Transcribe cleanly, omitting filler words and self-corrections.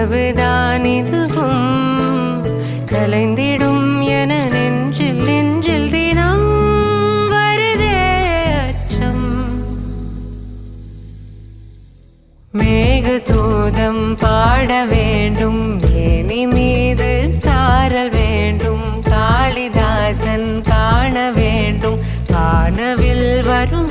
கனவுதான் இதுவும் கலைந்திடும் என நெஞ்சில் நெஞ்சில் தினம் வருதே அச்சம். மேகதூதம் பாட வேண்டும், மேனி மீது சாரல் வேண்டும், காளிதாசன் காண வேண்டும், வானவில் வரும்